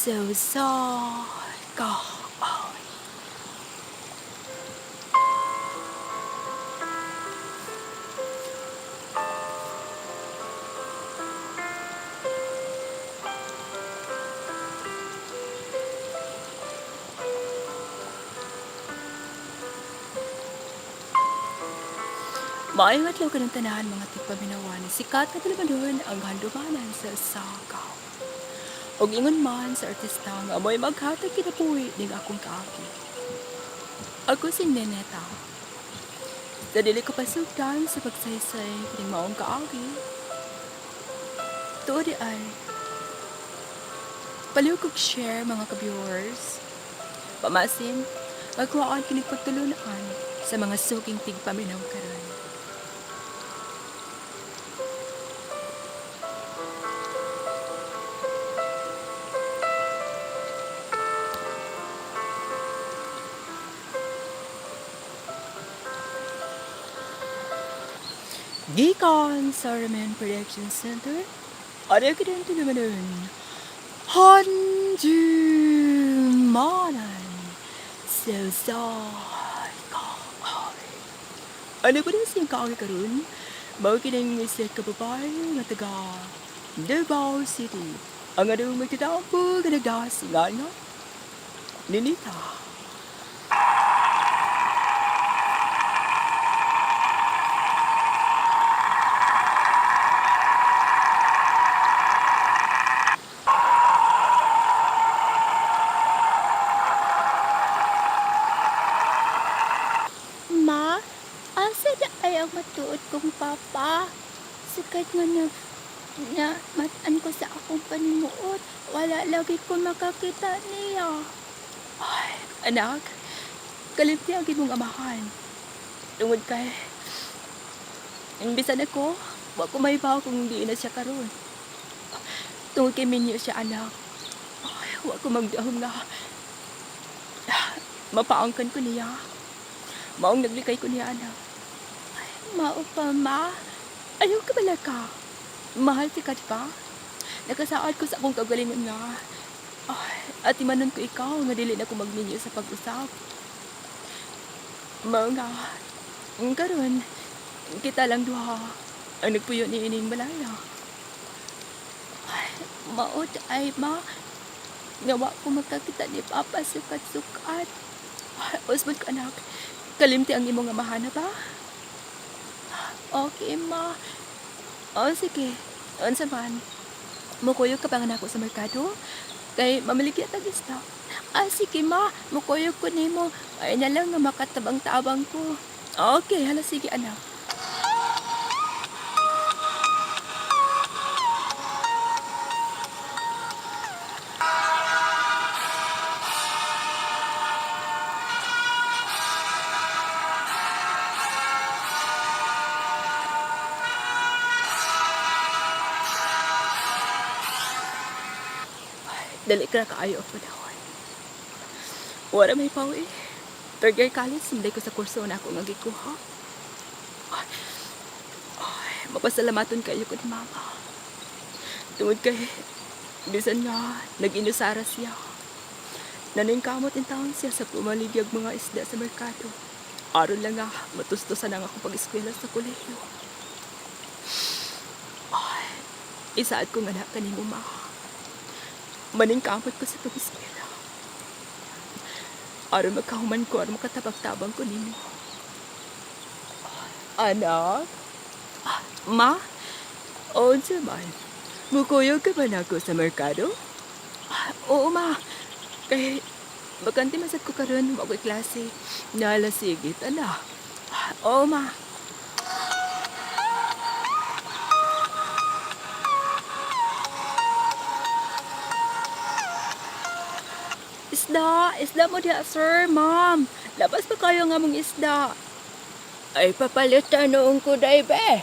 So God. Maayong adlaw ka ng tanahan mga tigpaminawan. Sikat na talamadon ang handumanan sa sagaw. Og ingon man sa artista nga amoy maghatag kinabuhi ning akong kaagi. Ako si Neneta. Sa dili ko pasugdan sa pagsaysay kining maong kaagi. Tuod ay paliw kog share mga ka-viewers. Pamasin, magkuhaan kining pagtulunan sa mga suging tigpaminaw karon. Gikan sa Ramen Production Center, ada ka din naman Handumanan sa kaaway. Ano ko din siyang kaaway karon? Mao kining isa ka babae nga taga Davao City. Ang adong magtadampo nga nagdasingan nga Ninita. Ma, asa na ay ang matuod kong papa? Sakit nga na matan ko sa akong panimuot. Wala lagi ko makakita niya. Ay, anak, kalimti ang imong amahan. Tungod kay, imbisan ako, wa ko may bawa kung hindi na siya karon. Tungod kay minyo siya anak. Ay, wa ko magdahom nga. Mapaangkan ko niya. Maong naglikay ko niya anak. Mao pa, ma. Ayaw ka bala ka. Mahal si ka, di ba? Nakasaad ko sa akong kagalingon nga. Ay, at imanon ko ikaw nga dili na ko magminyo sa pag-usap. Mao nga, karon kita lang duha ang nagpuyo ni ining malaya. Ay, maot ay, ma. Nga wa ko makakita ni papa sukat-sukat. Ay, usbod ka anak, kalimti ang imong amahan na ba? Okay, ma. O sige, unsa man. Mukuyog ka pa nga nako sa merkado? Kay mamiliki at agista. Sige, ma. Mukuyog ko nimo. Ay na lang nga makatabang-tabang ko. Okay, hala sige anak. Dali ka na kaayo ako dahon. Wala may pawi. Third year college, sunday ko sa kurso na ako nga gikuha. Ay, mapasalamaton kayo ko ni mama. Tungod kay, bisan nga, nag-inusara siya. Naningkamot in taon siya sa pumaligyag mga isda sa merkado. Aron lang nga, matustusan ang akong pag-eskwela sa kolehiyo. Ay, isaad ko nga na kanimo ma. Maningkamot ko sa pag-eskwela. Aron magkahuman ko, aron makatabang-tabang ko nimo. Anak? Ma? O, man. Mukuyog ka ba na ako sa merkado? Oo, ma. Kaya, bakanti masad ko karon magoy klase. Nalasigit, ala. Oo, ma. Isda mo diya, sir, ma'am. Labas pa kayo nga mong isda. Ay, papalitan noong ko, day, be.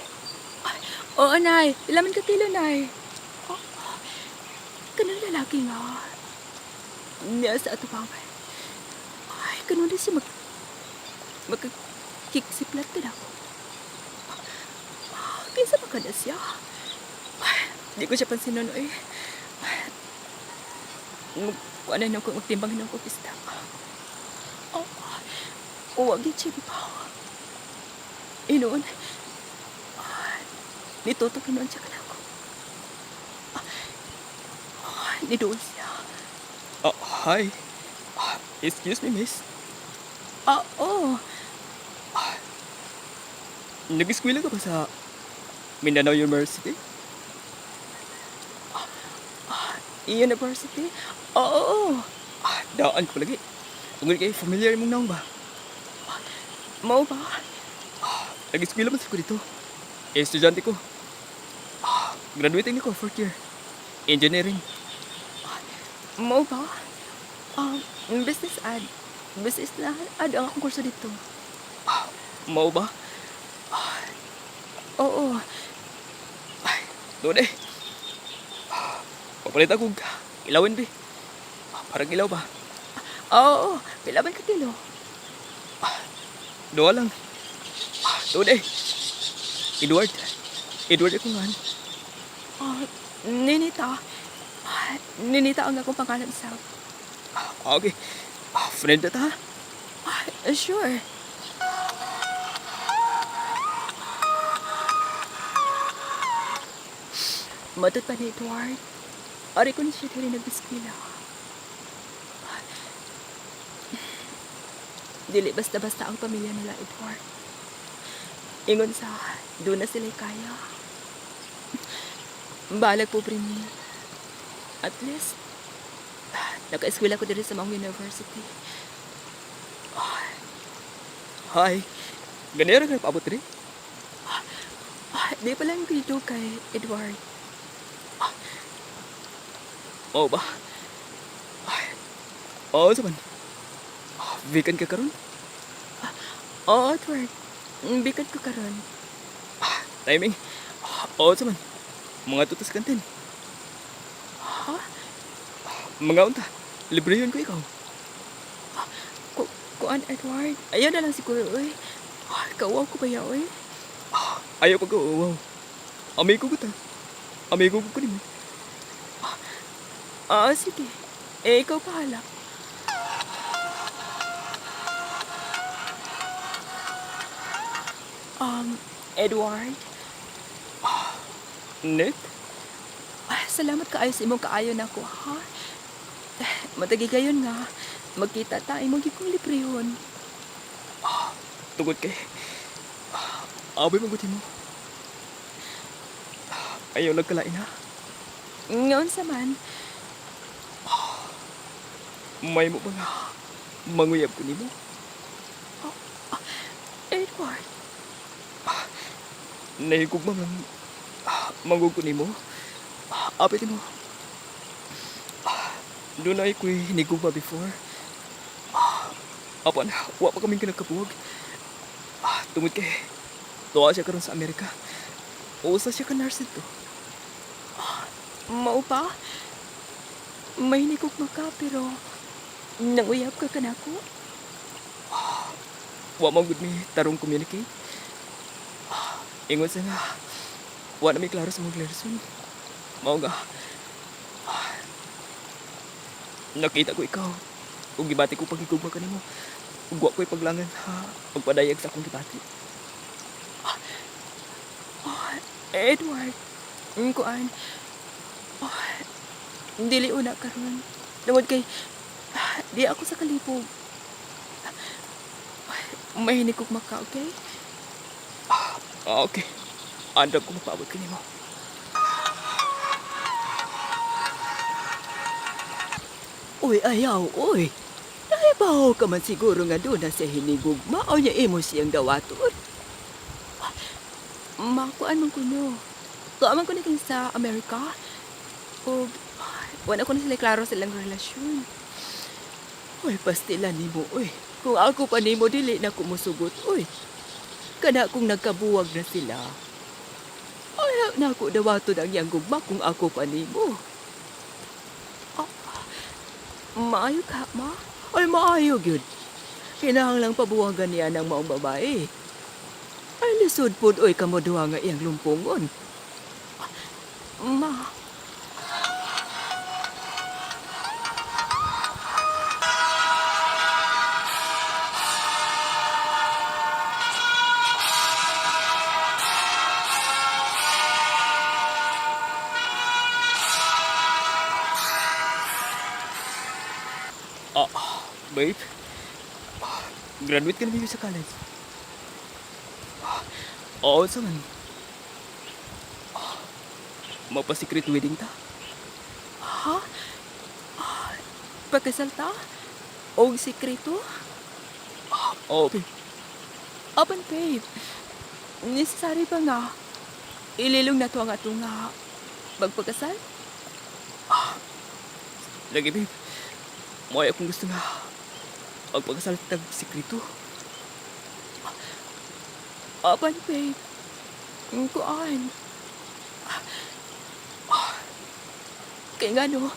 Oo, nay. Ilaman ka kilo, nay. Oh, kanang lalaki nga. Niya sa ato pa. Ay, kanang na siya magkikisiplat ka na ako. Kaysa pa ka na siya. Ay, di ko siya pansinan, eh. Kuanan na ko magtimbang ng ko pista. Oh, huwag ichimpaw. Inoon, nitutok inoon siya ka na ako. Nidoon siya. Hi. Excuse me, miss. Oo. Nag-eskwela ka ba sa Mindanao University? University? Oo. Daan ko lagi. Tungkol kayo, familiar mong naong ba? Mau ba? Nag-eskwela man sa ko dito. Estudyante ko. Graduating ako, 4th year. Engineering. Mau ba? Business ad. Business na ad ang akong kurso dito. Mau ba? Oo. Doon eh. Papalit ako ilawin be. Parang ilaw ba? Oo. Pila ba ka kilo? Doon lang. Doon eh. Edward. Edward ako nga. Ninita. Ninita ang akong pangalan sa... Okay. Friend na ta. Sure. Matut pa ni Edward. Ari ko na siya dili nag-eskwela. Dili basta-basta ang pamilya nila, Edward. Ingon sa doon na sila kaya. Balag po ni. At least, naka-eskwela ko dito sa Mount University. Hi. Ganyan ka paabot rin? Di pa lang dito kay Edward. Oo ba? Oo, saman. Vacant ka karon? Oo, Edward. Bikat ko karon. Timing. Oo, saman. Mga tutos kantin. Ha? Mga unta. Libre yun ko ikaw. Kuan, Edward. Ayaw na lang siguro, oy. Kawaw ko ba yaw, oy? Ayaw pag wow. Amigo ko ta. Amigo ko ni mo. Sige. Ikaw pahala. Edward. Nick? Salamat kaayo sa imong kaayo na ko, ha? Matagi gayon nga. Magkita ta, imong gikong librehon. Tungod kay. Abay maguti mo. Ayaw nagkalain ha. Ngayon sa man, May mo ba nga manguyab ko ni mo? Edward. Nahigugma lang mangug ko ni mo. Apit mo. Doon ay ko'y hinigugma before. Apan, wa pa kaming kinagkabuwag. Tungod kay, tuwa siya karon sa Amerika. Usa siya ka nurse to. Mao pa? May nikugma ka, pero nanguyab ka kanako? Wa man gud mi tarong communicate. Ingon sa nga, wa na mi klaro sa mga relasyon. Mao nga, nakita ko ikaw. Ug gibati ko pagigugma ka nimo. Ug wa ko'y paglangan ha, pagpadayag sa akong gibati. Edward, kuan, dili una karon. Tungod kay, di ako sa kalipog. May hinikugma ka, okay? Okay. Andam ko mapaabot ka nimo. Uy, ayaw, uy. Nahibaw ka man siguro nga doon na sa hinigugma o niya imo siyang dawaton. Makuan man ko no. Tuaman ko na kin sa Amerika. O, wala ko na sila klaro silang relasyon. Uy, pastilan nimo, uy. Kung ako pa nimo dili na kumusugot, uy. Kana kung nagkabuwag na sila. Ayaw na ako dawaton ang iyang gugma kung ako pa nimo. Maayo ka, ma? Ay, maayo gyud. Kinahanglang pabuwagan niya ng maong babae. Ay, lisod pod, uy, kamoduha nga iyang lumpungon. Ma, Babe, graduate ka na ba sa college? Oo, sa man. Magpa-secret wedding ta? Ha? Pagkasal ta? Og sikreto? Oo, babe. Apan, babe. Necessary ba nga? Ililong na to ang atong nga magpagkasal? Lagi, babe. Mo'y akong gusto nga magpagkasal tag sikreto. Apan, babe. Ang kuan. Kaya nga no,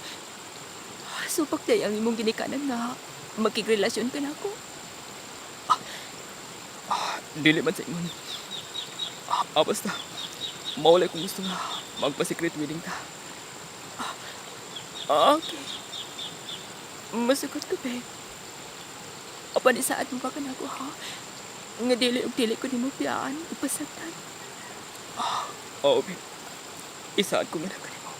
supak day ang imong ginikanan nga magkigrelasyon ka na ako. Dili man sa imon. Basta, maulay kong gusto nga magpa-secret wedding ta. Okay. Masugot ko, babe. Apan isaad mo pa ka na ako, ha? Nga dili og dili ko ni mo piyaan, ipasagtan. Oo, babe. Isaad ko nga na kanimo.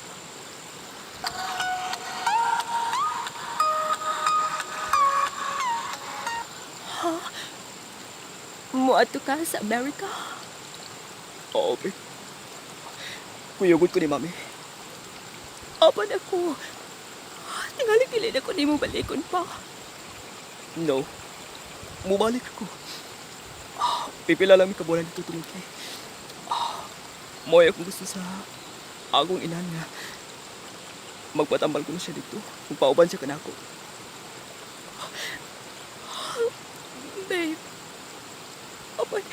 Muadto ka sa America? Oo, babe. Kuyugod ko ni mami. Apan ako. Tingali dili na ko ni mo balikon pa. No. Mubalik ako. Pipila lang mi kabulan dito tungod kay. Mo'y akong gusto sa agong inan nga magpatambal ko na siya dito. Magpauban siya kanako. Babe. Apan,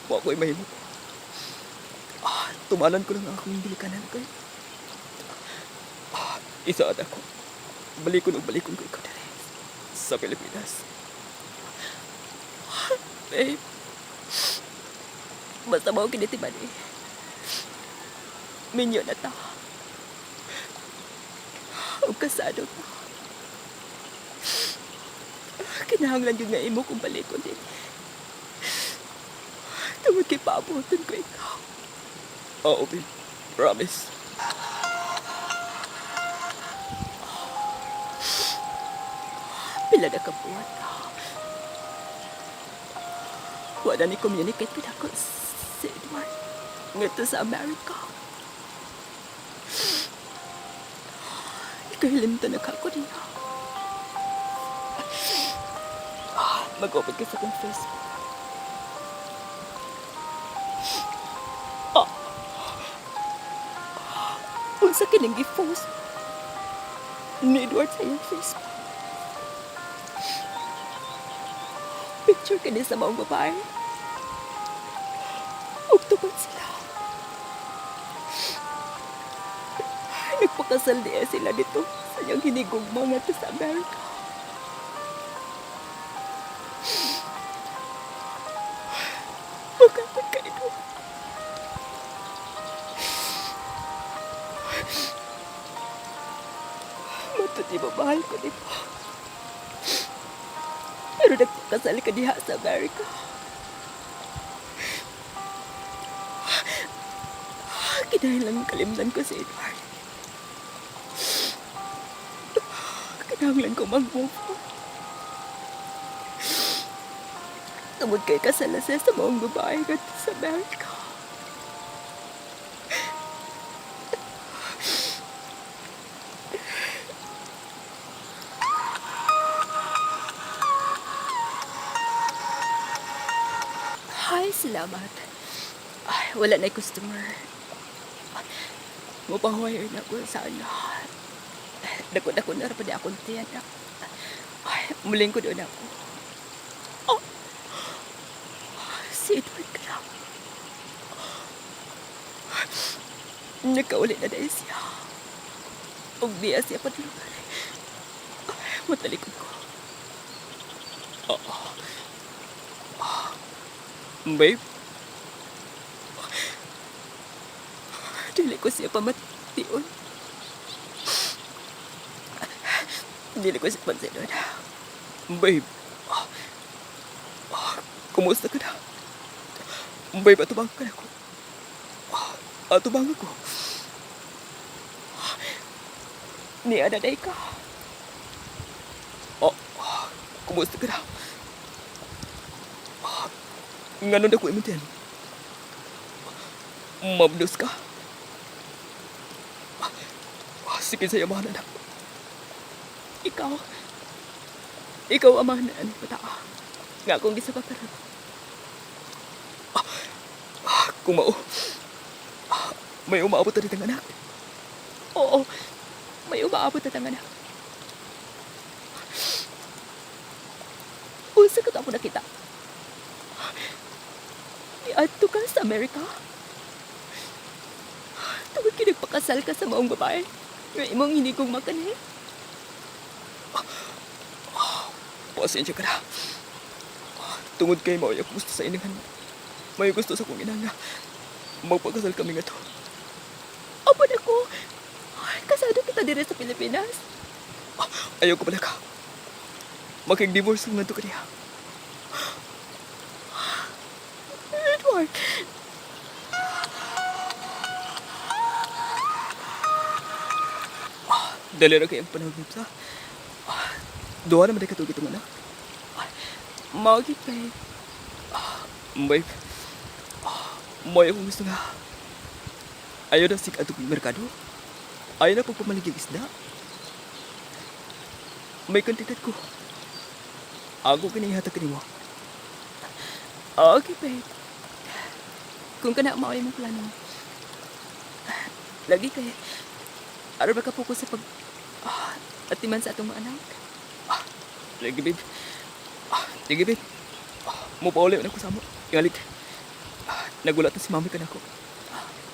Wa ko'y mahimo. Tumalan ko lang ang akong bilikanan kay. Isaad ako. Balikon ko ikaw dali sa Pilipinas. babe. Basta mo kinitiban eh. Minyo na ta. O kasado ta. Kinahanglan yun nga imo kung balikon din. Tungod kay paabutin ko ikaw. Oo, babe. Promise. Pila na ka buwan na. Wala ni communicate ka ako si Edward. Ngito sa Amerika. Ikahilimta na ka ako niya. Mag-open ka sa kong Facebook. Unsa kining gi-post ni Edward sa iyong Facebook. Picture kini sa mga babae. Ug tupad sila. Nagpakasal niya sila dito sa iyang hinigugma nga to sa Amerika. Magkatag ka ito. Matuti babahal ko dito. Pero nagpakasal ka diha sa Amerika. Kinahanglan kalimdan ko si Edward. Kinahanglan ko mag-move on. Tungod kay kasalasya sa mga babae ka sa Amerika. Hi, salamat. Ay, wala na customer. Mupahire na ko sa ano. Dako-dako na pa di akong tiyanak. Ay, muling ko doon ako. Oh, si Edward ka lang. Nagkauli na dahil siya. Huwag niya siya patulungan. Ay, matalikod ko. Babe, Dili ko siya pamation. Dili ko siya pansinon. babe. Kumusta ka na? Babe, atubang ka na ako. Atubang ako. Niya na day ka. kumusta ka na? Ngano na ko imong tiyan? Mabdos ka? Sige sa'yo, amahan anak. Ikaw amahan na anak pataa. Nga akong gisapakaran. Kung mao, may umaabot na ditang anak. Oo, may umaabot na anak. Usa ka mo nakita. Iadto ka sa Amerika. Tungod kinagpakasal ka sa maong babae. Nga imong hindi kong makanhi. Pasensya ka na. Tungod kay mao yung gusto sa iningan. May gusto sa kong inang nga magpakasal kami nga to. Apo na ko. Kasado kita dire sa Pilipinas. Ayaw ko pala ka. Makig-divorce ko nga to kaniya. Edward. Dali ra kayang panahon sa. Duha naman ay katugit itong anak. Magi babe. Babe. May akong gusto nga. Ayaw na sig atong merkado. Ayaw na pagpamaligig isda. May kantidad ko. Ako kinihatag kanimo. Okay babe. Kung kana mao imong plano. Lagi kay aron ba ka focus sa atiman sa atong mga anak. Lagi, babe. Sige, babe. Mupauli na ko sa mo. Ingalit. Nagulat na si mami ka na ko.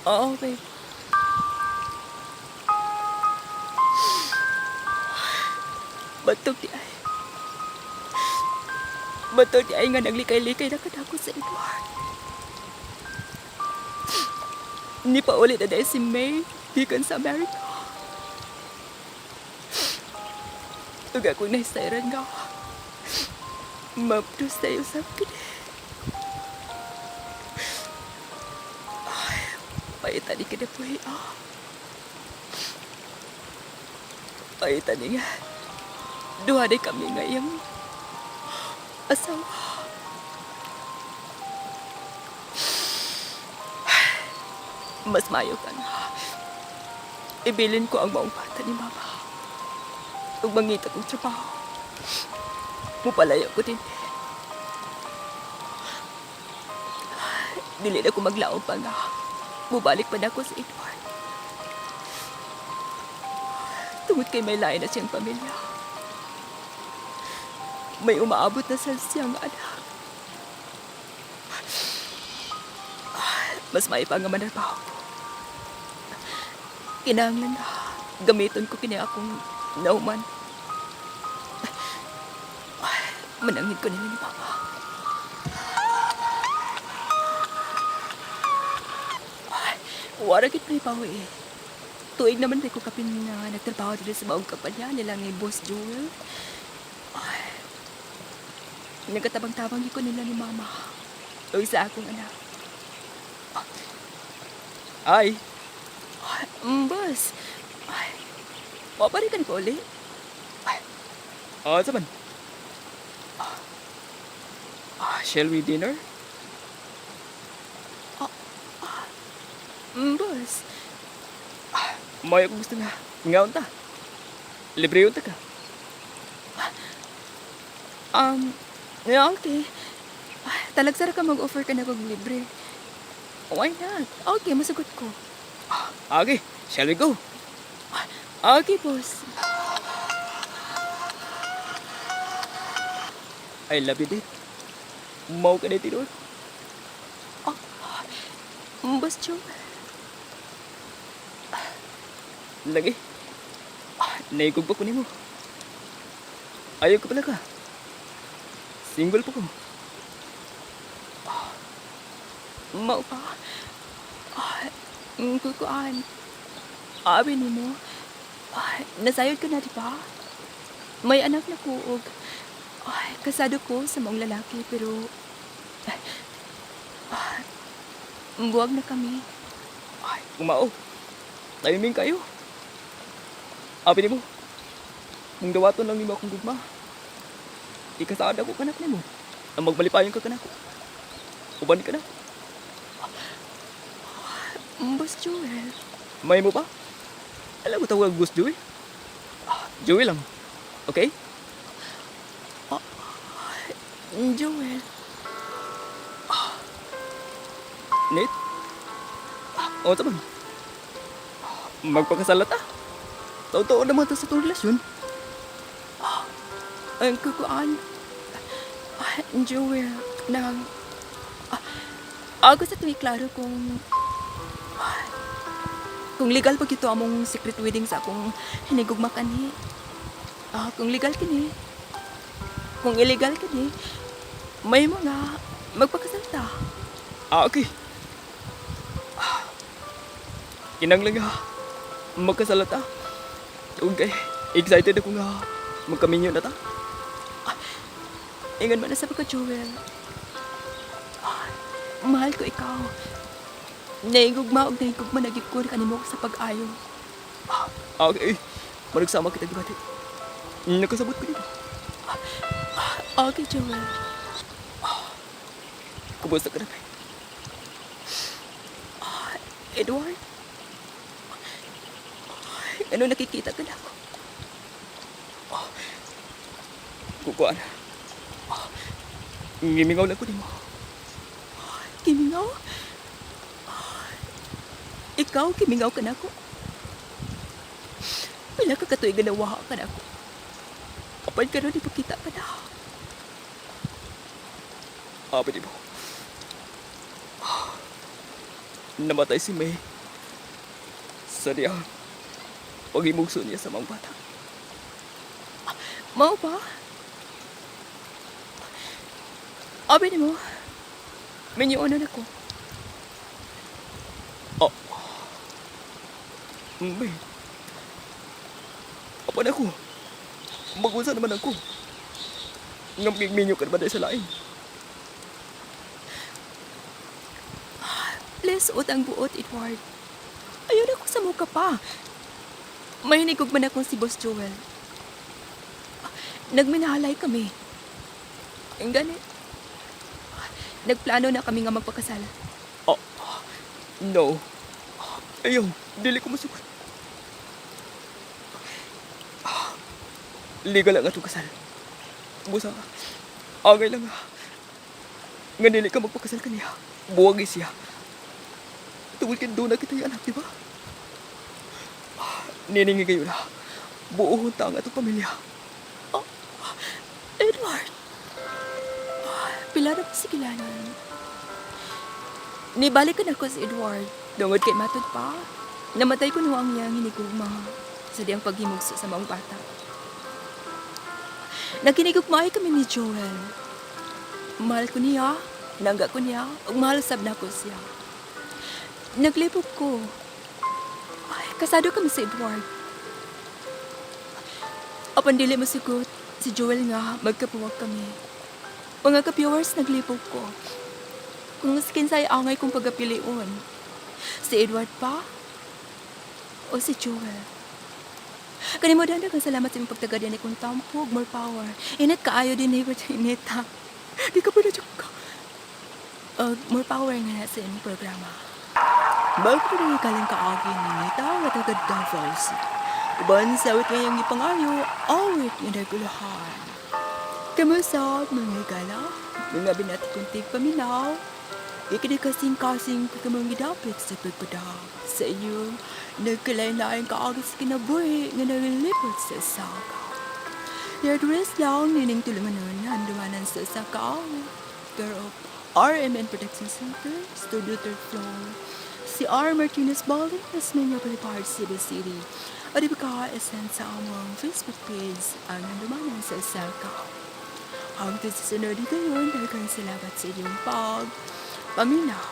Oo babe. Batog di ay. Batog di ay nga naglikay-likay na kadako sa Edward. Ni pa ulit na dahil si May gikan sa Amerika. Tuga kong nahisayran nga. Mabdos tayo sa akin. Ay, paitan ni ka na po Paitan ni nga. Duha na kami ngayong asawa. Mas mayo ka nga. Ibilin ko ang maong bata ni Mama. Ug mangita kong trabaho. Mupalayo ko din. Dili na ko maglaom pa nga. Mubalik pa na ako sa Edward. Tungod kay may lain na siyang pamilya. May umaabot na sa siyang anak. Mas may pangamanarbaho ko. Kinahanglan na gamiton ko kini akong nauman. Manangin ko nila ni Papa. Wala kit may pawi eh. Tuig naman rin ko kapin na nagtrabaho dito sa maong kampanya nila ni Boss Joel. Nagkatabang-tabang ko nila ni Mama. O sa akong anak. Ay, Boss. Wapari ka ni pa uli? saman. Shall we dinner? Boss. May ako gusto nga. Ngaon ta. Libre yun ta ka. Yeah, okay. Talagsara ka mag-offer ka na kong libre. Why not? Okay, masagot ko. Okay, shall we go? Okay, boss. I love you, Dad. Mau ka na tinod? Boss Joe. Lagi. Naigog pa ko nimo. Ayaw ka pala ka. Single pa ko. Mau pa. Kukuan. Abi ni mo. Nasayod ka na, di ba? May anak na ko og kasado ko sa mga lalaki pero buwag na kami. Ay, umao. Timing kayo. Abi ni mo. Kung dawaton lang nimo akong gugma. Ikasaad ako kanak nimo. Ang magbalipayon ka kanako. Uban ka na. Boss Joel. May mo pa? Alam mo tawag Boss Joey? Joey lang. Okay? Joel. Nate? O, taman. Magpakasala ta. Taon-taon naman ta sa itong relasyon. Ang kukuan. Joel. Nang... Ako sa tuwi klaro kung legal pa ito among secret wedding sa akong hinigugma kani. Kung legal kini. Kung illegal kini, may mga magpakasalta. Okay. Kinanglang ha. Magkasalata. Okay. Excited ako nga. Magkaminyo na ta. Ingan man na sa pagka, Joel. Mahal ko ikaw. Naigugma og naigugma nagikon kanimo sa pag-ayo. Okay. Managsama kita gibati. Nakasabot ko dito. Okay, Joel. Kumusta ka na kay? Edward? Ano nakikita ka na ako? Kukuan. Ngimingaw lang ko di mo. Kimingaw? Ikaw, kimingaw ka na ako? Wala ka katuig ganawa ka na ako. Kapag ka rin, di pa kita ka na. Pwede mo. Namatay si May. Sa diya. Pag-imugso niya sa mga bata. Mau ba? Abi ni mo. Minyuunan ako. May. Apa na ko? Mag-unsa naman ako. Ngamigminyo ka naman dahil sa lain. Please, utang buot, Edward. Ayun ako sa muka pa. May hinigog man akong si Boss Joel. Nagminahalay kami. Ang ganit. Nagplano na kami nga magpakasal. No. Ayaw, dili ko masukat. Legal lang atong kasal. Busa, agay lang ha. Nga dili ka magpakasal kaniya. Buwag siya. Tungkol kin doon na kita yung anak, di ba? Niningi kayo na. Buuhon ta ang atong pamilya. Edward! Pila na pa si Kilanan. Nibalik ka na ko si Edward. Dungod kay matod pa. Namatay ko nuwang niyang hinigugma sa diyang paghimugso sa maong bata. Nagkinigugmay kami ni Joel. Mahal ko niya, nangga ko niya, ug mahal sab na ko siya. Naglipog ko. Kasado kami sa Edward. Apan dili masugot, si Joel nga magkapuwag kami. Mga ka-viewers, naglipog ko. Kung kinsay angay kong pagapilion, si Edward pa o si Joel. Kanimo danda kang salamat sa imong pagtagad ni kung tampog, more power. Init kaayo din ni Inita. Di ka pa na ka. More power nga na sa imong programa. Bakit rin ikalang kaagi ni Inita at agad Davos? Uban sa awit ngayang ipangayo, awit nga nagulahan. Kamusta mga igala? Mga binati kong tigpaminaw. Ikinakasing-kasing kakamang gidapit sa pagpadag sa inyo. Nagkalain-lain kaagos kinabuhi nga nalilipot sa sakaw. Nerdress lang nining tulunganon handumanan sa sakaw. Girl of RMN Protection Center, Studio 3rd Floor. Si R. Martinez Balding, Tasmania Boulevard, Cebu City. O di ba ka isend sa among Facebook page ang handumanan sa sakaw. Hanggang sa sunod dito yun, daghang salamat sa inyong paminaw.